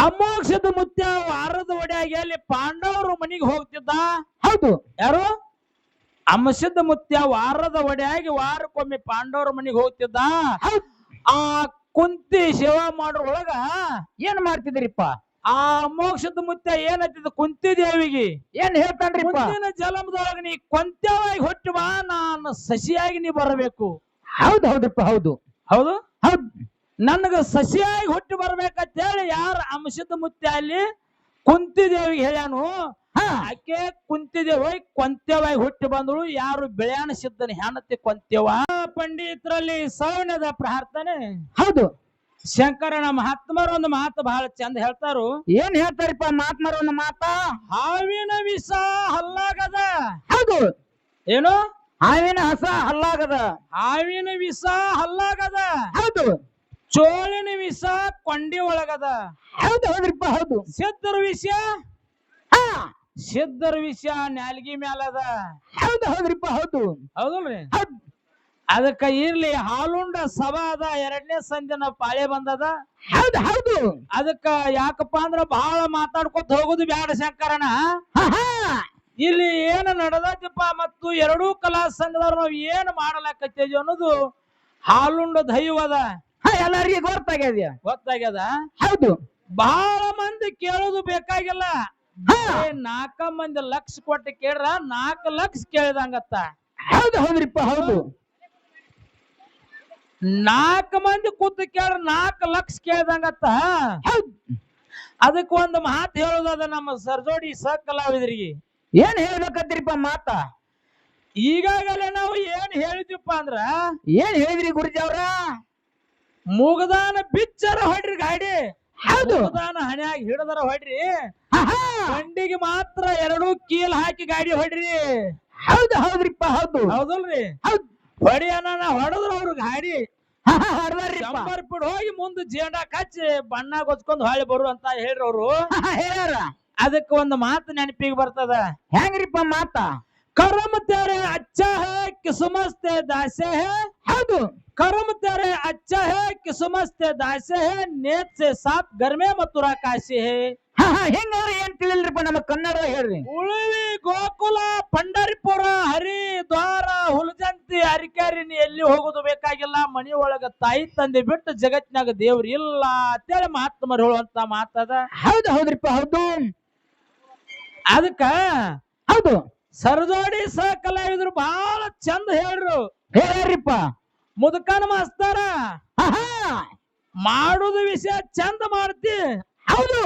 ಅಮೋಕ್ಷದ ಮುತ್ಯ ವಾರದ ಒಡೆಯಾಗಿ ಅಲ್ಲಿ ಪಾಂಡವರು ಮನೆಗೆ ಹೋಗ್ತಿದ್ದ. ಹೌದು. ಯಾರು? ಅಮಸಿದ್ದ ಮುತ್ಯ ವಾರದ ಒಡೆಯಾಗಿ ವಾರಕ್ಕೊಮ್ಮೆ ಪಾಂಡವರ ಮನೆಗೆ ಹೋಗ್ತಿದ್ದ. ಆ ಕುಂತಿ ಸೇವಾ ಮಾಡೋರೊಳಗ ಏನ್ ಮಾಡ್ತಿದ್ರಿಪ್ಪ? ಆ ಮೋಕ್ಷದ ಮುತ್ಯ ಏನತ್ತಿದ ಕುಂತಿ ದೇವಿಗೆ ಏನ್ ಹೇಳ್ತಾನ್ರಿಪ್ಪ? ಮುಂದಿನ ಜಲಮದೊಳಗ ನೀ ಕೊಂತ್ಯವಾಗಿ ಹೊಟ್ಟು ಬಾ, ನಾನು ಸಸಿಯಾಗಿ ನೀ ಬರಬೇಕು. ಹೌದು ಹೌದಪ್ಪ. ಹೌದು ಹೌದು ಹೌದು. ನನಗ ಸಸಿಯಾಗಿ ಹುಟ್ಟಿ ಬರ್ಬೇಕಂತ ಹೇಳಿ ಯಾರ ಅಂಶದ ಮುತ್ಯ ಅಲ್ಲಿ ಕುಂತಿ ದೇವಿಗೆ ಹೇಳ್ಯಾನು. ಆಕೆ ಕುಂತಿ ದೇವಿ ಕೊಂತ್ಯವಾಗಿ ಹುಟ್ಟಿ ಬಂದಳು. ಯಾರು ಬೆಳೆಯಾನ ಸಿದ್ದನ ಹೆಣತಿ ಕೊಂತ್ಯವ. ಪಂಡಿತರಲ್ಲಿ ಸೌಣ್ಯದ ಪ್ರಾರ್ಥನೆ. ಹೌದು. ಶಂಕರನ ಮಹಾತ್ಮರು ಒಂದು ಮಾತು ಬಹಳ ಚಂದ ಹೇಳ್ತಾರು. ಏನ್ ಹೇಳ್ತಾರಪ್ಪ ಮಹಾತ್ಮರು ಒಂದು ಮಾತ? ಹಾವಿನ ವಿಷ ಹಲ್ಲಾಗದ. ಹೌದು. ಏನು? ಹಾವಿನ ಹಸ ಹಲ್ಲಾಗದ. ಹಾವಿನ ವಿಷ ಹಲ್ಲಾಗದ. ಹೌದು. ಚೋಳಿನ ವಿಷ ಕೊಂಡಿ ಒಳಗದ. ಹೌದು ಹೌದ್ರಿಪ್ಪ. ಹೌದು. ಸಿದ್ಧರ ವಿಷ ಸಿದ್ಧರ ವಿಷ ನ್ಯಾಲ್ಗಿ ಮ್ಯಾಲದ. ಹೌದು ಹೌದ್ರಿಪ್ಪ. ಹೌದು ಹೌದಲ್ರಿ? ಅದಕ್ಕ ಇರ್ಲಿ ಹಾಲುಂಡ ಸಭಾ ಅದ. ಎರಡನೇ ಸಂದಿನ ಪಾಳೆ ಬಂದದ. ಹೌದು ಹೌದು. ಅದಕ್ಕ ಯಾಕಪ್ಪ ಅಂದ್ರ ಬಹಳ ಮಾತಾಡ್ಕೊತ ಹೋಗುದು ಬ್ಯಾಡ ಶಂಕರನ. ಇಲ್ಲಿ ಏನ್ ನಡೆದಪ್ಪ ಮತ್ತು ಎರಡೂ ಕಲಾ ಸಂಘದವ್ರು ನಾವ್ ಏನ್ ಮಾಡಲಾಕತ್ತೇವಿ ಅನ್ನೋದು ಹಾಲುಂಡ ದೈವದ. ಎಲ್ಲರಿಗೆ ಗೊತ್ತಾಗ್ಯದ. ಹೌದು. ಬಹಳ ಮಂದಿ ಕೇಳೋದು ಬೇಕಾಗಿಲ್ಲ. 4 ಮಂದಿ ಲಕ್ಷ ಕೊಟ್ಟು ಕೇಳ್ರ 4 ಲಕ್ಷ ಕೇಳಿದಂಗತ್ತ. ಹೌದು ಹೌದ್ರಿಪ್ಪ. ಹೌದು. 4 ಮಂದಿ ಕೂತು ಕೇಳ್ರ 4 ಲಕ್ಷ ಕೇಳಿದಂಗತ್ತ. ಅದಕ್ಕ ಒಂದು ಮಾತು ಹೇಳೋದದ ನಮ್ಮ ಸರ್ಜೋಡಿ ಕಲಾವಿದರಿಗೆ. ಏನ್ ಹೇಳ್ಬೇಕಂತೀರಿಪ್ಪ ಮಾತ? ಈಗಾಗಲೇ ನಾವು ಏನ್ ಹೇಳಿದ್ವಿಪ್ಪ ಅಂದ್ರ, ಏನ್ ಹೇಳಿದ್ರಿ ಗುರುಜಿ ಅವ್ರ? ಮೂಗದಾನ ಬಿಚ್ಚರ ಹೊಡ್ರಿ ಗಾಡಿ. ಹೌದು. ಮೂಗದಾನ ಹಣ್ಯಾಗ ಹಿಡದರ ಹೊಡ್ರಿ, ಬಂಡಿಗೆ ಮಾತ್ರ 2 ಕೀಲ್ ಹಾಕಿ ಗಾಡಿ ಹೊಡ್ರಿ. ಹೌದು ಹೌದ್ರಿಪ್ಪ. ಹೌದು ಹೌದಲ್ರಿ? ಹೊಡಿಯನ ಹೊಡೆದ್ರ ಅವ್ರ ಗಾಡಿ ಬಿಡ್ ಹೋಗಿ ಮುಂದೆ ಜೇಂಡಾ ಕಚ್ಚಿ ಬಣ್ಣ ಗೊಚ್ಕೊಂಡ್ ಹೊಳಿ ಬರು ಅಂತ ಹೇಳ್ರಿ ಅವ್ರು ಹೇಳ್ಯಾರ. ಅದಕ್ಕೆ ಒಂದು ಮಾತು ನೆನಪಿಗೆ ಬರ್ತದ. ಹೆಂಗ್ರಿಪ್ಪ ಮಾತ? करम तेरे अच्छा है किस्मत से दासे है. हौदु. कर्म तेरे अच्छा है किस्मत से दासे है, नेत से साथ घर में मथुरा काशी है. ಹೆಂಗಾರ ಏನ್ ತಿಳಿಲ್ರಿಪ್ಪ ನಮ್ಮ ಕನ್ನಡ ಹೇಳ್ರಿ. ಉಳಿವಿ ಗೋಕುಲ ಪಂಡರಿಪುರ ಹರಿದ್ವಾರ ಹುಲಜಂತಿ ಅರಿಕೆರಿ ನೀ ಎಲ್ಲಿ ಹೋಗೋದು ಬೇಕಾಗಿಲ್ಲ, ಮನಿ ಒಳಗ ತಾಯಿ ತಂದೆ ಬಿಟ್ಟು ಜಗತ್ನಾಗ ದೇವ್ರು ಇಲ್ಲ ಅಂತೇಳಿ ಮಹಾತ್ಮರು ಹೇಳುವಂತ ಮಾತದ. ಹೌದು ಹೌದ್ರಿಪ್ಪ. ಹೌದು. ಅದಕ್ಕ ಹೌದು ಸರ್ಜೋಡಿ ಕಲಾವಿದ್ರು ಬಹಳ ಚಂದ ಹೇಳ್ರು. ಹೇಳ್ರಿಪ್ಪ. ಮುದುಕನ ಮಾಸ್ತರ ಮಾಡುದು ವಿಷಯ ಚಂದ ಮಾಡ್ತಿ. ಹೌದು.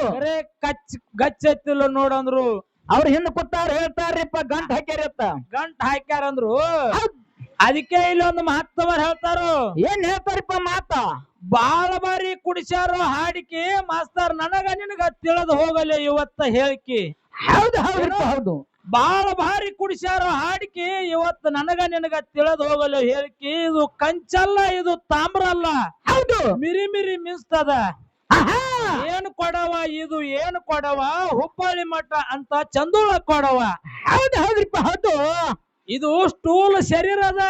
ಗಚ್ಚತ್ತಿಲ್ಲ ನೋಡಂದ್ರು. ಅವ್ರ ಹಿಂದ್ ಕೂತಾರ ಹೇಳ್ತಾರ್ರಿಪ್ಪ, ಗಂಟ್ ಹಾಕ್ಯಾರತ್ತ. ಗಂಟ್ ಹಾಕ್ಯಾರಂದ್ರು. ಅದಕ್ಕೆ ಇಲ್ಲೊಂದು ಮಹತ್ವರ್ ಹೇಳ್ತಾರು. ಏನ್ ಹೇಳ್ತಾರಿಪ್ಪ ಮಾತ? ಬಾಳ ಬಾರಿ ಕುಡಿಸ್ಯಾರು ಹಾಡಿಕೆ ಮಾಸ್ತರ್, ನನಗ ನಿನಗ ತಿಳಿದು ಹೋಗಲಿ ಇವತ್ತ ಹೇಳಿಕೆ. ಹೌದು ಹೌದ್ರಿಪ್ಪ. ಹೌದು. ಬಾಳ ಭಾರಿ ಕುಡಿಸ್ಯಾರು ಹಾಡಿಕೆ ಇವತ್ತು ನನಗ ನಿನಗ ತಿಳಿದು ಹೋಗಲು ಹೇಳಿಕೆ. ಇದು ಕಂಚಲ್ಲ, ಇದು ತಾಮ್ರ ಅಲ್ಲ. ಹೌದು. ಮಿರಿ ಮಿರಿ ಮಿಂಸ್ತದ. ಏನು ಕೊಡವ ಇದು, ಏನು ಕೊಡವ, ಹುಬ್ಬಳ್ಳಿ ಮಠ ಅಂತ ಚಂದೂಳ ಕೊಡವ. ಹೌದು ಹೌದ್ರಿಪ್ಪ. ಹೌದು. ಇದು ಸ್ಥೂಲ ಶರೀರ ಅದ.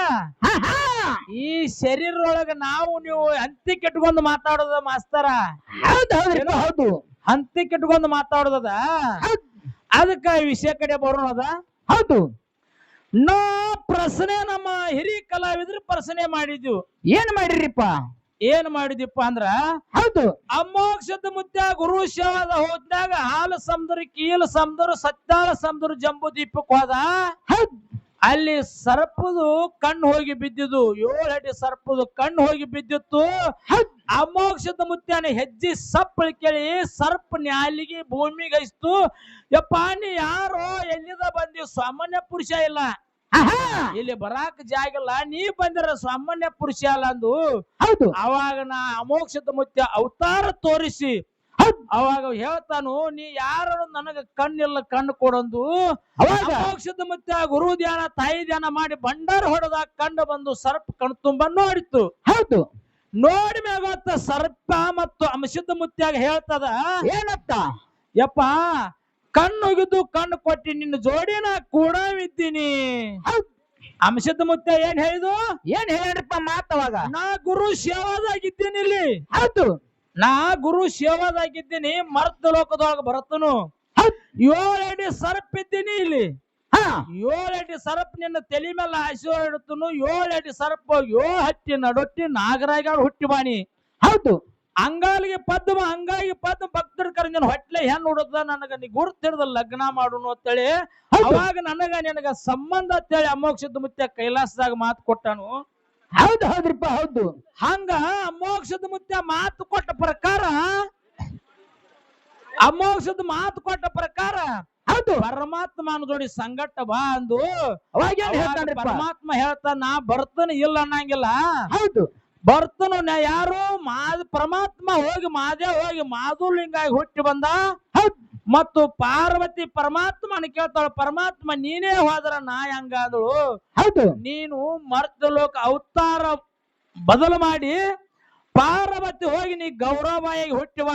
ಈ ಶರೀರ ಒಳಗ ನಾವು ನೀವು ಹಂತಿ ಕೆಟ್ಕೊಂಡು ಮಾತಾಡೋದ ಮಾಸ್ತರ. ಹೌದು ಹೌದ್ರಿಪ್ಪ. ಹೌದು. ಹಂತಿ ಕೆಟ್ಕೊಂಡು ಮಾತಾಡೋದದ. ಅದಕ್ಕ ವಿಷಯ ಕಡೆ ಬರೋಣದ. ಹೌದು. ನಾ ಪ್ರಶ್ನೆ ನಮ್ಮ ಹಿರಿಯ ಕಲಾವಿದ್ರು ಪ್ರಶ್ನೆ ಮಾಡಿದ್ವು. ಏನ್ ಮಾಡಿರಿಪ್ಪ? ಏನ್ ಮಾಡಿದ್ವಿಪ್ಪ ಅಂದ್ರ, ಹೌದು, ಅಮೋಕ್ಷದ ಮುತ್ಯ ಗುರು ಸೇವಾದ ಹೋದ್ನಾಗ ಹಾಲು ಸಮುದ್ರ, ಕೀಲು ಸಮುದ್ರ, ಸತ್ತಾಳ ಸಮುದ್ರ, ಜಂಬೂ ದೀಪಕ್ ಹೋದ. ಅಲ್ಲಿ ಸರ್ಪದು ಕಣ್ಣು ಹೋಗಿ ಬಿದ್ದಿದ್ದು, 7 ಅಡಿ ಸರ್ಪದು ಕಣ್ಣು ಹೋಗಿ ಬಿದ್ದಿತ್ತು. ಅಮೋಕ್ಷದ ಮುತ್ಯನ ಹೆಜ್ಜೆ ಸಪ್ಪಳಿ ಕೇಳಿ ಸರ್ಪ ನ್ಯಾಲಿಗೆ ಭೂಮಿಗೆ ಹೈಸ್ತು. ಯಪ್ಪ ನೀ ಯಾರೋ ಎಲ್ಲಿದ ಬಂದಿ, ಸಾಮಾನ್ಯ ಪುರುಷ ಇಲ್ಲ, ಇಲ್ಲಿ ಬರಾಕ್ ಜಾಗಿಲ್ಲ, ನೀ ಬಂದಿರ ಸಾಮಾನ್ಯ ಪುರುಷ ಅಲ್ಲ ಅಂದು. ಹೌದು. ಅವಾಗ ನಾ ಅಮೋಕ್ಷದ ಮುತ್ಯ ಅವತಾರ ತೋರಿಸಿ ಅವಾಗ ಹೇಳ್ತಾನು, ನೀ ಯಾರು ನನಗ ಕಣ್ಣಿಲ್ಲ ಕಣ್ಣು ಕೊಡೊಂದು. ಅಮೋಕ್ಷದ ಮುತ್ಯ ಗುರು ಧ್ಯಾನ ತಾಯಿ ಧ್ಯಾನ ಮಾಡಿ ಭಂಡಾರ ಹೊಡೆದ ಕಂಡು ಬಂದು ಸರ್ಪ ಕಣ್ ತುಂಬ ನೋಡಿತ್ತು. ಹೌದು. ನೋಡಿ ಮ್ಯಾಗ ಸರ್ಪ ಮತ್ತು ಅಂಶದ ಮುತ್ಯಾಗ ಹೇಳ್ತದ, ಏನತ್ತ? ಯಪ್ಪ ಕಣ್ಣುಗಿದ್ದು ಕಣ್ಣು ಕೊಟ್ಟಿ ನಿನ್ನ ಜೋಡಿನ ಕೂಡ ಇದ್ದೀನಿ. ಅಂಶದ ಮುತ್ಯ ಏನ್ ಹೇಳಿದು? ಏನ್ ಹೇಳ್ರಿಪ್ಪ ಮಾತವಾಗ? ನಾ ಗುರು ಸೇವಾದಾಗಿದ್ದೀನಿ ಇಲ್ಲಿ. ಹೌದು. ನಾ ಗುರು ಸೇವಾದಾಗಿದ್ದೀನಿ ಮರ್ತ ಲೋಕದೊಳಗ ಬರತನು 7 ಅಡಿ ಸರ್ಪ್ ಇದ್ದೀನಿ ಇಲ್ಲಿ ಹಾ 7 ಅಡಿ ಸರ್ಪ್ ನಿನ್ನ ತಲೆ ಮೇಲೆ ಆಶೀರ್ವಾದ ಇಡುತ್ತನು 7 ಅಡಿ ಸರ್ಪ್ 7 ಹಟ್ಟಿ ನಡೊಟ್ಟಿ ನಾಗರಾಯಗಾಡು ಹುಟ್ಟಿ ಬಾಣಿ ಹೌದು ಅಂಗಾಲಿಗೆ ಪದ್ಮ ಭಕ್ತರ ಕರೆದ ಹೊಟ್ಲೆ ಹೆಣ್ಣು ಹುಡುದ ನನಗ ನೀ ಗುರುತಿಡ್ದ ಲಗ್ನ ಮಾಡುನು ಅಂತೇಳಿ ಅವಾಗ ನಿನಗ ಸಂಬಂಧ ಅಂತೇಳಿ ಅಮೋಕ್ಷದ ಮುತ್ಯ ಕೈಲಾಸದಾಗ ಮಾತು ಕೊಟ್ಟಾನು ಹೌದು ಹೌದ್ರಿಪ್ಪ ಹೌದು ಹಂಗ ಅಮೋಕ್ಷದ ಮುತ್ಯ ಮಾತು ಕೊಟ್ಟ ಪ್ರಕಾರ ಹೌದು ಪರಮಾತ್ಮನ ಜೋಡಿ ಸಂಗಟ ಬಾ ಅಂದು ಅವಾಗ ಏನ್ ಹೇಳ್ತಾನ್ರಿಪ್ಪ ಪರಮಾತ್ಮ ಹೇಳ್ತಾನ ನಾ ಬರ್ತನ ಇಲ್ಲ ಅನ್ನಂಗಿಲ್ಲ ಹೌದು ಬರ್ತನು ಯಾರು ಪರಮಾತ್ಮ ಹೋಗಿ ಮಾದೇವ್ ಹೋಗಿ ಮಾಧುಲಿಂಗಾಗಿ ಹುಟ್ಟಿ ಬಂದ ಮತ್ತು ಪಾರ್ವತಿ ಪರಮಾತ್ಮನ ಕೇಳ್ತಾಳ ಪರಮಾತ್ಮ ನೀನೇ ಹೋದ್ರ ನಾ ಹೆಂಗಾದಳು ಹೌದು ನೀನು ಮರ್ತ ಲೋಕ ಅವತಾರ ಬದಲು ಮಾಡಿ ಪಾರ್ವತಿ ಹೋಗಿ ನೀ ಗೌರವವಾಗಿ ಹುಟ್ಟಿವ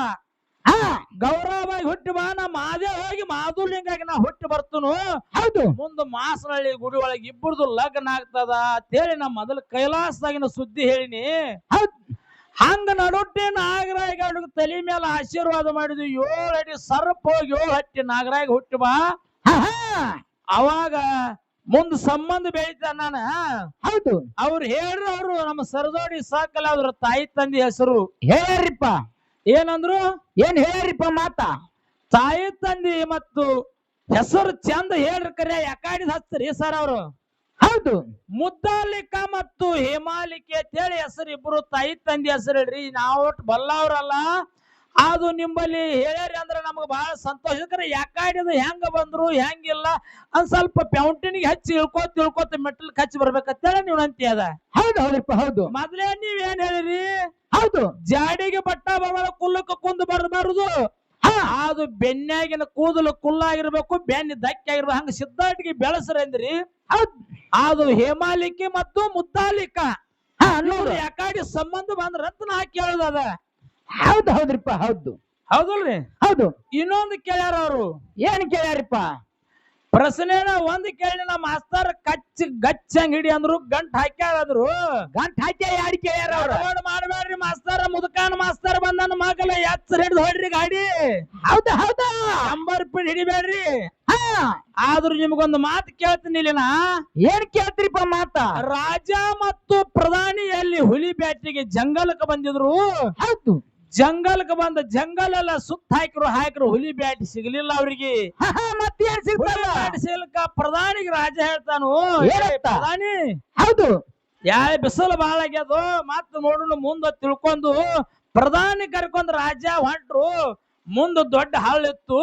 ಹಾ ಗೌರವವಾಗಿ ಹುಟ್ಟಿ ಬಾ ನಾ ಮಾದೇವ್ ಹೋಗಿ ಮಾಧುಲಿಂಗಾಗಿ ನಾ ಹುಟ್ಟಿ ಬರ್ತನು ಹೌದು ಮುಂದ ಮಾಸನಹಳ್ಳಿ ಗುಡಿ ಒಳಗೆ ಇಬ್ಬರದು ಲಗ್ನ ಆಗ್ತದ ಅಂತೇಳಿ ನಾ ಮೊದಲು ಕೈಲಾಸದಾಗಿನ ಸುದ್ದಿ ಹೇಳಿನಿ ಹಂಗ ನಡುಟ್ಟೆ ನಾಗರಾಯ ತಲೆ ಮೇಲೆ ಆಶೀರ್ವಾದ ಮಾಡಿದ್ವಿ 7 ಅಡಿ ಸರ್ಪ ಹೋಗಿ 7 ಹಟ್ಟಿ ನಾಗರಾಯ ಹುಟ್ಟಿ ಬಾ ಅವಾಗ ಮುಂದ್ ಸಂಬಂಧ ಬೆಳೀತ ನಾನ ಹೌದು ಅವ್ರು ಹೇಳ್ರು ನಮ್ಮ ಸರದೋಡಿ ಸಾಕಲ್ಲ ಅವ್ರ ತಾಯಿ ತಂದೆ ಹೆಸರು ಹೇಳ್ರಿಪ್ಪ ಏನಂದ್ರು ಏನ್ ಹೇಳ್ರಿಪ್ಪ ಮಾತಾ ತಾಯಿ ತಂದೆ ಮತ್ತು ಹೆಸರು ಚಂದ ಹೇಳ್ರಿ ಕರೆ ಯಾಕಾಡಿದ ಹಚ್ತರಿ ಸರ್ ಅವರು ಹೌದು ಮುದ್ದಾಲಿಕ ಮತ್ತು ಹೇಮಾಲಿಕೆ ಅಂತೇಳಿ ಹೆಸರು ಇಬ್ರು ತಾಯಿ ತಂದೆ ಹೆಸರು ಹೇಳ್ರಿ ನಾವು ಬಲ್ಲವ್ರಲ್ಲ ಅದು ನಿಂಬಲ್ಲಿ ಹೇಳ್ಯಾರಿ ಅಂದ್ರ ನಮಗ್ ಬಹಳ ಸಂತೋಷಕರ ಯಾಕಾಡಿದ ಹೆಂಗ ಬಂದ್ರು ಹೆಂಗಿಲ್ಲ ಒಂದ್ ಸ್ವಲ್ಪ ಪೌಂಟಿನಿಗೆ ಹಚ್ಚಿ ಇಳ್ಕೋತ ಮೆಟ್ಟಲ್ ಹಚ್ಚಿ ಬರ್ಬೇಕಂತೇಳಿ ನೀವು ಅಂತಿ ಅದ ಹೌದು ಹೌದ್ರಿಪ್ಪ ಹೌದು ಮೊದ್ಲೇ ನೀವ್ ಏನ್ ಹೇಳಿರಿ ಹೌದು ಜಾಡಿಗೆ ಬಟ್ಟ ಬರಬಾರ ಕುಲ್ಲಕ್ಕ ಕುಂದು ಬರಬಾರದು ಅದು ಬೆನ್ನಾಗಿನ ಕೂದಲು ಕುಲ್ಲಾಗಿರ್ಬೇಕು ಬೆನ್ನ ದಕ್ಕಿ ಆಗಿರ್ಬೇಕು ಹಂಗ ಸಿದ್ಧಾಟಿಗೆ ಬೆಳೆಸ್ರಿ ಅಂದ್ರಿ ಅದು ಹೇಮಾಲಿಕೆ ಮತ್ತು ಮುದ್ದಾಲಿಕ ಯಾಕಾಡಿ ಸಂಬಂಧ ಬಂದ್ ರತ್ನ ಹಾಕಿ ಹೇಳುದದ ಹೌದು ಹೌದ್ರಿಪ್ಪ ಹೌದು ಹೌದಲ್ರಿ ಹೌದು ಇನ್ನೊಂದು ಕೇಳ್ಯಾರ ಅವ್ರು ಏನ್ ಕೇಳ್ಯಾರಿಪ್ಪ ಪ್ರಶ್ನೆನ ಒಂದ್ ಕೇಳಿ ನಮ್ಮ ಮಾಸ್ತರ್ ಗಚ್ಚಂಗ್ ಹಿಡಿ ಅಂದ್ರು ಗಂಟ್ ಹಾಕ್ಯಾದ್ರು ಗಂಟ್ ಹಾಕಿ ಯಾರು ಕೇಳ್ಯಾರ ಅವ್ರು ಮಾಡ್ಬೇಡ್ರಿ ಮಾಸ್ತರ್ ಮುದುಕಾನ್ ಮಾಸ್ತರ್ ಬಂದನ ಮಗಲ ಎಚ್ಚರ ಹಿಡಿದು ಹೊಡ್ರಿ ಗಾಡಿ ಹೌದಾ ಹೌದಾ ನಂಬರ್ ಪಿಡ್ ಹಿಡಿಬೇಡ್ರಿ ಆದ್ರೂ ನಿಮ್ಗೊಂದು ಮಾತು ಕೇಳ್ತೀನಿ ಇಲ್ಲಿನ ಏನ್ ಕೇಳ್ತೀರಿಪ್ಪ ಮಾತಾ ರಾಜ ಮತ್ತು ಪ್ರಧಾನಿಯಲ್ಲಿ ಹುಲಿ ಬ್ಯಾಟಿಗೆ ಜಂಗಲಕ್ಕೆ ಬಂದಿದ್ರು ಹೌದು ಜಂಗಲ್ಗೆ ಬಂದ ಜಂಗಲೆಲ್ಲ ಸುತ್ತ ಹಾಕಿರು ಹುಲಿ ಬ್ಯಾಟಿ ಸಿಗ್ಲಿಲ್ಲ ಅವ್ರಿಗೆ ಮತ್ತೇನ್ ಸಿಗ್ಲಿಕ್ಕ ಪ್ರಧಾನಿಗೆ ರಾಜ ಹೇಳ್ತಾನು ಪ್ರಧಾನಿ ಹೌದು ಬಿಸಿಲು ಬಾಳ ಆಗ್ಯದು ಮತ್ ನೋಡೋಣ ಮುಂದ ತಿಳ್ಕೊಂಡು ಪ್ರಧಾನಿ ಕರ್ಕೊಂಡ್ ರಾಜ ಹೊಂಟ್ರು ಮುಂದ ದೊಡ್ಡ ಹಳ್ಳ ಇತ್ತು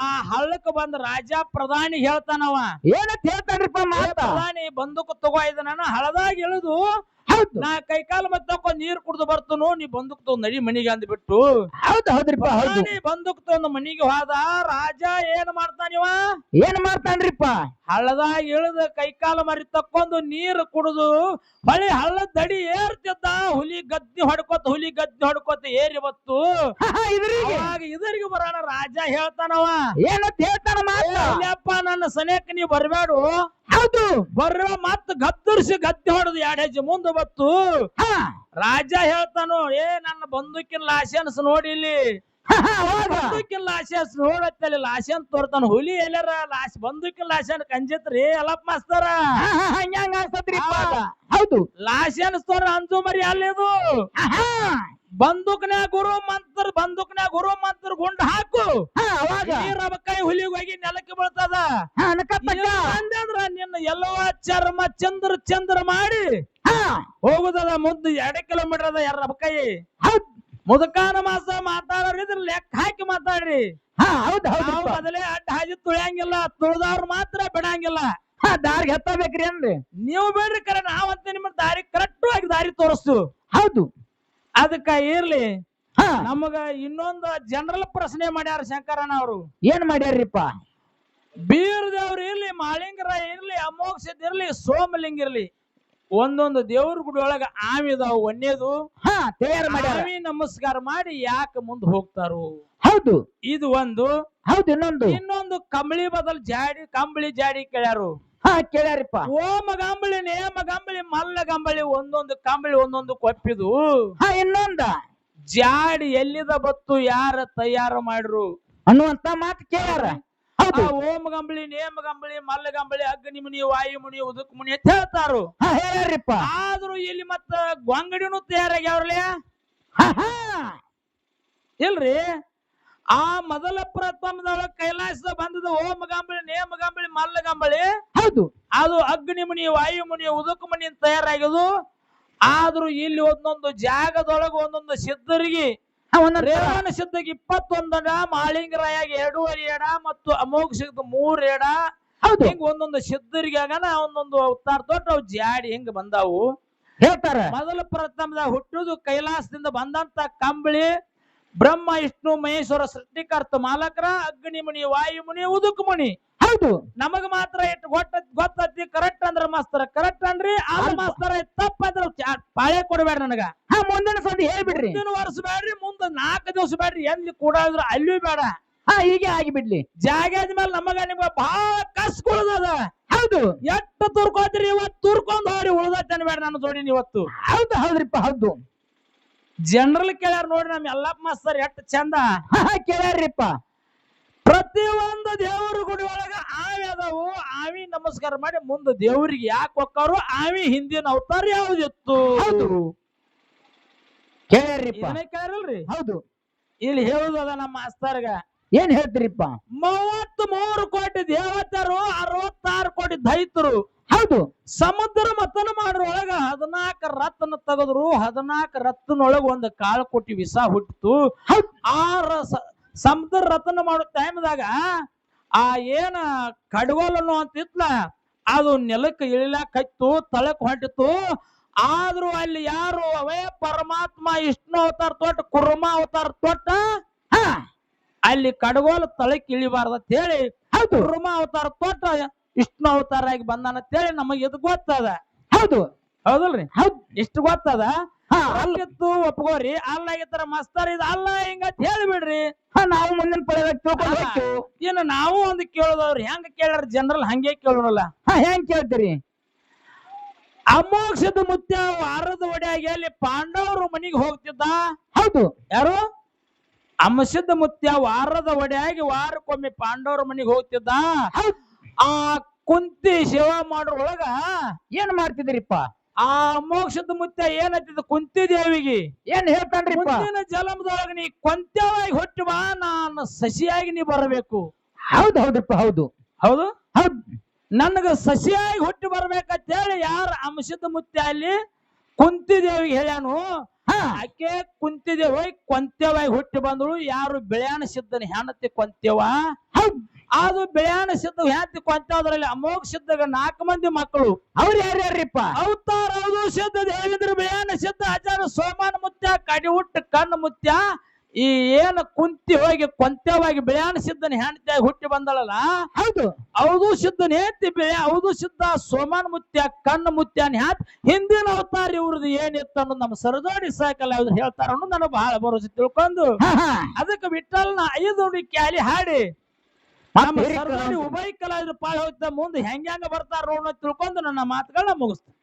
ಆ ಹಳ್ಳಕ್ಕೆ ಬಂದ ರಾಜ ಪ್ರಧಾನಿ ಹೇಳ್ತಾನವ ಏನಂತ ಹೇಳ್ತಾನ್ರಿಪ್ಪ ಪ್ರಧಾನಿ ಬಂದೂಕು ತಗೋ ನಾನು ಹಳದಾಗ ಇಳಿದು ನಾ ಕೈಕಾಲ ಮತ್ತ ನೀರ್ ಕುಡ್ದು ಬರ್ತನು ನೀ ಬಂದೂಕ್ ತಗೊಂಡ್ ನಡಿ ಮನಿಗೆ ಅಂದ್ಬಿಟ್ಟು ಹೌದು ಹೌದ್ರಿಪ್ಪ ಹೌದು ಬಂದೂಕ್ ತಗೊಂಡ್ ಮನಿಗೆ ಹೋದ ರಾಜ ಏನ್ ಮಾಡ್ತಾನಿವ ಏನ್ ಮಾಡ್ತಾನ್ರಿಪ್ಪ ಹಳ್ಳದಾಗ ಇಳಿದ ಕೈಕಾಲ ಮರಿ ತಕ್ಕೊಂಡು ನೀರು ಕುಡಿದು ಹೊಳಿ ಹಳ್ಳದ ದಡಿ ಏರ್ತಿದ್ದ ಹುಲಿ ಗದ್ದಿ ಹೊಡ್ಕೋತ ಏರಿ ಬತ್ತು ಇದರಿಗೆ ಬರೋಣ ರಾಜ ಹೇಳ್ತಾನವ ಏನಂತ ಹೇಳ್ತಾನ ಇಲ್ಲಪ್ಪ ನನ್ನ ಸನೇಕ ನೀ ಬರ್ಬೇಡು ಹೌದು ಬರ್ರ ಮತ್ ಗದ್ದರ್ಸಿ ಗದ್ದೆ ಹೊಡೆದು 2 ಹೆಜ್ಜೆ ಮುಂದೆ ಬತ್ತು ರಾಜ ಹೇಳ್ತಾನು ನನ್ನ ಬಂದೂಕಿನ ಲಾಶನ್ಸ್ ನೋಡಿ ಇಲ್ಲಿ ಬಂದೂಕಿನ ಲಾಶನ್ಸ್ ನೋಡತ್ತಲ್ಲಿ ಲಾಶನ್ ತೋರ್ತಾನ ಹುಲಿ ಎಲ್ಲಾರ ಬಂದೂಕಿನ ಲಾಶನ್ ಕಂಜಿತ್ರಿ ಎಲ್ಲಪ್ಪ ಮಾಸ್ತರ ಹಂಗ ಅನ್ಸತ್ರಿ ಹೌದು ಲಾಶನ್ಸ್ ತೋರ ಅಂಜು ಮರಿ ಅಲ್ಲಿದು ಬಂದೂಕ್ನ್ಯಾಗ ಗುರು ಮಂತ್ರ ಗುಂಡ್ ಹಾಕು ಕೈ ಹುಲಿಗೆ ಹೋಗಿ ನೆಲಕ್ಕೆ ಬೀಳ್ತದ ಅಂದ್ರ ನಿನ್ನ ಎಲ್ಲವ ಚಂದ್ರ ಮಾಡಿ ಹೋಗುದದ ಮುದ್ದು 2 ಕಿಲೋಮೀಟರ್ ಅದ ಕೈ ಮುದುಕಾನ ಮಾಸ ಮಾತಾಡೋರಿದ್ರ ಲೆಕ್ಕ ಹಾಕಿ ಮಾತಾಡ್ರಿ ಮೊದಲೇ ಅಡ್ಡ ಹಾಜಿ ತುಳಿಯಂಗಿಲ್ಲ ತುಳಿದವ್ರು ಮಾತ್ರ ಬಿಡಂಗಿಲ್ಲ ದಾರಿಗೆ ಹತ್ತಬೇಕ್ರಿ ಅಂದ್ರಿ ನೀವು ಬೇಡ್ರಿ ಕರೆ ನಾವಂತ ನಿಮ್ಮ ದಾರಿ ಕರೆಕ್ಟ್ ಆಗಿ ದಾರಿ ತೋರಿಸ್ತು ಹೌದು ಅದಕ್ಕ ಇರ್ಲಿ ನಮಗ ಇನ್ನೊಂದು ಜನರಲ್ ಪ್ರಶ್ನೆ ಮಾಡ್ಯಾರ ಶಂಕರಣ್ಣ ಅವರು ಏನ್ ಮಾಡ್ಯಾರ್ರಿಪ್ಪ ಬೀರದೇವ್ರ ಇರ್ಲಿ ಮಾಳಿಂಗರ ಇರ್ಲಿ ಅಮೋಕ್ಷದ ಇರ್ಲಿ ಸೋಮಲಿಂಗ ಇರ್ಲಿ ಒಂದೊಂದು ದೇವ್ರ ಗುಡಿ ಒಳಗ ಆಮಿದಾವ್ ಒನ್ನೇದು ತಯಾರು ಮಾಡ್ಯಾರ ನಮಸ್ಕಾರ ಮಾಡಿ ಯಾಕೆ ಮುಂದೆ ಹೋಗ್ತಾರು ಹೌದು ಇದು ಒಂದು ಹೌದು ಇನ್ನೊಂದು ಕಂಬಳಿ ಬದಲ್ ಕಂಬಳಿ ಜಾಡಿ ಕೇಳ್ಯಾರು ಕೇಳ್ಯಾರಿಪ್ಪ ಓಮ ಗಂಬಳಿ ನೇಮ ಗಂಬಳಿ ಮಲ್ಲ ಗಂಬಳಿ ಒಂದೊಂದು ಕಂಬಳಿ ಒಂದೊಂದು ಕೊಪ್ಪಿದು ಇನ್ನೊಂದ ಜಾಡಿ ಎಲ್ಲಿದ ಬತ್ತು ಯಾರ ತಯಾರು ಮಾಡ್ರು ಅನ್ನುವಂತ ಮಾತು ಕೇಳ್ಯಾರ. ಆ ಹೌದು. ಓಂ ಗಂಬಳಿ ನೇಮ ಗಂಬಳಿ ಮಲ್ಲ ಗಂಬಳಿ ಅಗ್ನಿ ಮುನಿ ವಾಯು ಮುನಿ ಉದಕ್ ಮುನಿ ಅಂತ ಹೇಳ್ತಾರು. ಹಾ ಹೇಳ್ಯಾರಿಪ್ಪ. ಆದ್ರೂ ಇಲ್ಲಿ ಮತ್ತ ಗೊಂಗಡಿನೂ ತಯಾರಾಗ್ಯಾವ್ರಲ್ಲ ಹಾ ಹಾ ಇಲ್ರಿ. ಆ ಮೊದಲ ಪ್ರಥಮದೊಳಗ ಕೈಲಾಸದ ಬಂದದ ಓಂ ಗಂಬಳಿ ನೇಮ ಗಂಬಳಿ ಮಲ್ಲ ಗಂಬಳಿ. ಹೌದು. ಅದು ಅಗ್ನಿ ಮುನಿ ವಾಯು ಮುನಿ ಉದಕ್ ಮುನಿ ಅಂತ ತಯಾರಾಗ್ಯದು. ಆದ್ರೂ ಇಲ್ಲಿ ಒಂದೊಂದು ಜಾಗದೊಳಗ ಒಂದೊಂದು ಸಿದ್ಧರಿಗೆ ರೇವಣ ಸಿದ್ಧಗೆ 21 ಎಡ, ಮಾಳಿಂಗರಾಯಾಗ 2.5 ಎಡ ಮತ್ತು ಅಮೋಘ ಸಿದ್ಧ 3 ಎಡ. ಹೌದು. ಹಿಂಗ ಒಂದೊಂದು ಸಿದ್ಧರಿಗೆ ಆಗನ ಒಂದೊಂದು ಅವತಾರ ತೊಟ್ಟು ಅವು ಜಾಡಿ ಹಿಂಗ ಬಂದಾವು ಹೇಳ್ತಾರ. ಮೊದಲ ಪ್ರಥಮದಾಗ ಹುಟ್ಟುದು ಕೈಲಾಸದಿಂದ ಬಂದಂತ ಕಂಬಳಿ ಬ್ರಹ್ಮ ವಿಷ್ಣು ಮಹೇಶ್ವರ ಸೃಷ್ಟಿಕರ್ತ ಮಾಲಕರ ಅಗ್ನಿ ಮುನಿ ವಾಯು ಮುನಿ ಉದುಕ್ ಮುನಿ. ಹೌದು. ನಮಗ ಮಾತ್ರ ಎಷ್ಟು ಗೊತ್ತತಿ ಕರೆಕ್ಟ್ ಅಂದ್ರ ಮಾಸ್ತರ ಕರೆಕ್ಟ್ ಅನ್ರಿ. ಆದ ಮಾಸ್ತರ ತಪ್ಪಂದ್ರ ಪಾಳೆ ಕೊಡ್ಬೇಡ ನನಗ. ಹಾ ಮುಂದಿನ ಸಂಧಿ ಹೇಳ್ಬಿಡ್ರಿ. ಮುಂದಿನ ವರ್ಷ ಬೇಡ್ರಿ, ಮುಂದ 4 ದಿವಸ ಬೇಡ್ರಿ, ಎಲ್ಲಿ ಕೂಡ ಅಲ್ಲಿಯೂ ಬೇಡ. ಹಾ ಹೀಗೆ ಆಗಿಬಿಡ್ಲಿ. ಜಾಗ್ಯಾದ ಮೇಲೆ ನಮಗ ನಿಮಗ ಬಹಳ ಕಸ್ಕೊಳದ. ಹೌದು. ಎಷ್ಟು ತುರ್ಕೋದ್ರಿ ಇವತ್ತು ತುರ್ಕೊಂಡ್ ಹೋಗ್ರಿ, ಉಳ್ದೈತೆ ಅನ್ಬೇಡ ನನ್ನ ಜೋಡಿನ ಇವತ್ತು. ಹೌದು ಹೌದ್ರಿಪ್ಪ. ಹೌದು. ಜನರಲ್ ಕೇಳ್ಯಾರ ನೋಡ್ರಿ ನಮ್ ಎಲ್ಲಪ್ಪ ಮಾಸ್ತರ್ ಎಷ್ಟ್ ಚಂದ ಕೇಳ್ಯಾರಿಪ್ಪ. ಪ್ರತಿ ಒಂದು ದೇವರ ಗುಡಿ ಒಳಗ ಆವಿ ಅದಾವು. ಆವಿ ನಮಸ್ಕಾರ ಮಾಡಿ ಮುಂದೆ ದೇವರಿಗೆ ಯಾಕೆ ಹೊಕ್ಕಾರು, ಆವಿ ಹಿಂದಿನ ಅವತಾರ ಯಾವ್ದಿತ್ತು ಹೌದು ಕೇಳ್ಯಾರಿಪ್ಪ. ಕೇಳ್ರಲ್ರಿ. ಹೌದು. ಇಲ್ಲಿ ಹೇಳುದದ ನಮ್ಮ ಮಾಸ್ತರ್ಗ ಏನ್ ಹೇಳ್ತೀರಿಪ್ಪ? 33 ಕೋಟಿ ದೇವತರು, 66 ಕೋಟಿ ದೈತರು. ಹೌದು. ಸಮುದ್ರ ಮತನ ಮಾಡೋಳಗ 14 ರತ್ನ ತೆಗೆದ್ರು. 14 ರತ್ನೊಳಗ ಒಂದು ಕಾಳು ಕೋಟಿ ವಿಷ ಹುಟ್ಟಿತು. ಸಮುದ್ರ ರತ್ನ ಮಾಡೋ ಟೈಮ್ದಾಗ ಆ ಏನ ಕಡ್ಗೋಲ್ ಅನ್ನೋ ಅಂತಿತ್ಲ ಅದು ನೆಲಕ್ಕೆ ಇಳಿಲಾಕತ್ತು, ತಳಕ್ ಹೊಂಟಿತ್ತು. ಆದ್ರೂ ಅಲ್ಲಿ ಯಾರು ಅವೇ ಪರಮಾತ್ಮ ವಿಷ್ಣು ಅವತಾರ ತೊಟ್ಟ ಕುರ್ಮ ಅವತಾರ ತೊಟ್ಟ ಅಲ್ಲಿ ಕಡ್ಗೋಲ್ ತಳಕ್ ಇಳಿಬಾರ್ದಂತ ಹೇಳಿ ಕುರ್ಮ ಅವತಾರ ತೊಟ್ಟ ವಿಷ್ಣು ಅವತಾರ ಆಗಿ ಬಂದಾನಂತೇಳಿ ನಮಗ್ ಇದು ಗೊತ್ತದ. ಹೌದು ಹೌದಲ್ರಿ? ಹೌದು. ಇಷ್ಟು ಗೊತ್ತದ. ಅಲ್ಲಿತ್ತು ಒಪ್ಕೋರಿ, ಅಲ್ಲಾಗಿತ್ತಾರ ಮಸ್ತಾರ ಇದು ಅಲ್ಲ ಹಿಂಗತ್ ಹೇಳಿಬಿಡ್ರಿ. ನಾವು ಮುಂದಿನ ಪಡೆದ ಇನ್ನು ನಾವು ಒಂದು ಕೇಳೋದವ್ರಿ ಹೆಂಗ ಕೇಳ್ಯಾರ ಜನರಲ್ ಹಂಗೆ ಕೇಳೋಣಲ್ಲ. ಹೆಂಗ್ ಕೇಳ್ತೀರಿ? ಅಮೋಕ್ಷದ ಮುತ್ಯ ವಾರದ ಒಡೆಯಾಗಿ ಅಲ್ಲಿ ಪಾಂಡವರು ಮನಿಗೆ ಹೋಗ್ತಿದ್ದ. ಹೌದು. ಯಾರು? ಅಮಸಿದ್ದ ಮುತ್ಯ ವಾರದ ಒಡೆಯಾಗಿ ವಾರಕ್ಕೊಮ್ಮೆ ಪಾಂಡವರ ಮನಿಗೆ ಹೋಗ್ತಿದ್ದ. ಆ ಕುಂತಿ ಸೇವಾ ಮಾಡೋಳಗ ಏನ್ ಮಾಡ್ತಿದ್ರಿಪ್ಪ? ಆ ಮೋಕ್ಷದ ಮುತ್ಯ ಏನತ್ತಿದ ಕುಂತಿ ದೇವಿಗೆ ಏನ್ ಹೇಳ್ತಾನ್ರಿ? ಮುಂದಿನ ಜಲಮದೊಳಗ ನೀ ಕೊಂತ್ಯವಾಗಿ ಹೊಟ್ಟು ಬಾ, ನಾನು ಸಸಿಯಾಗಿ ನೀ ಬರಬೇಕು. ಹೌದು ಹೌದ್ರಿಪ್ಪ. ಹೌದು ಹೌದು ಹೌದು. ನನಗ ಸಸಿಯಾಗಿ ಹುಟ್ಟಿ ಬರ್ಬೇಕಂತ ಹೇಳಿ ಯಾರ ಅಂಶದ ಮುತ್ಯ ಅಲ್ಲಿ ಕುಂತಿ ದೇವಿಗೆ ಹೇಳ್ಯಾನು. ಆಕೆ ಕುಂತಿ ದೇವಿ ಕೊಂತ್ಯವಾಗಿ ಹುಟ್ಟಿ ಬಂದಳು. ಯಾರು ಬೆಳೆಯಾಣ ಸಿದ್ಧನ ಹೆಣತಿ ಕೊಂತ್ಯವ. ಅದು ಬೆಳೆಯಾಣ ಸಿದ್ಧ ಹೆಂಡತಿ ಕೊಂತ್ಯದ್ರಲ್ಲಿ ಅಮೋಘ ಸಿದ್ಧಗ 4 ಮಂದಿ ಮಕ್ಕಳು. ಅವ್ರು ಯಾರ್ಯಾರಿಪ್ಪ? ಅವತಾರ ಹೌದು ಸಿದ್ಧ ದೇವೇಂದ್ರ ಬೆಳೆಯಾಣ ಸಿದ್ಧ ಆಚಾರ ಸೋಮಾನ ಮುತ್ಯ ಕಡಿ ಹುಟ್ಟು ಕಣ್ಣು ಮುತ್ಯ. ಈ ಏನ ಕುಂತಿ ಹೋಗಿ ಕೊಂತ್ಯವಾಗಿ ಬೆಳೆಯಾಣ ಸಿದ್ಧನ ಹೆಂಡತಿಯಾಗಿ ಹುಟ್ಟಿ ಬಂದಳಲ್ಲ. ಹೌದು. ಹೌದು ಸಿದ್ಧನ ಹೆಂಡತಿ ಬೆಳೆ ಹೌದು ಸಿದ್ಧ ಸೋಮಾನ ಮುತ್ಯ ಕಣ್ಣು ಮುತ್ಯನ ಹ್ಯಾತ್ ಹಿಂದಿನ ಅವತಾರ ಇವ್ರದ್ದು ಏನಿತ್ತು ಅನ್ನೋದು ನಮ್ಮ ಸರದೋಡಿ ಸಾಕಲ್ಲ ಹೇಳ್ತಾರ ಅನ್ನೋದು ನನಗೆ ಬಹಳ ಭರವಸೆ ತಿಳ್ಕೊಂಡು ಅದಕ್ಕೆ ವಿಠಲ್ನ 5 ನುಡಿ ಕ್ಯಾಲಿ ಹಾಡಿ ನಮ್ಮ ಸರದೋಡಿ ಉಭಯ ಕಲಾವಿದ್ರು ಪಾಳ ಹೋಗ್ತಾ ಮುಂದೆ ಹೆಂಗ ಬರ್ತಾರ ಅನ್ನೋದು ತಿಳ್ಕೊಂಡು ನನ್ನ ಮಾತುಗಳನ್ನ ಮುಗಿಸ್ತಾರೆ.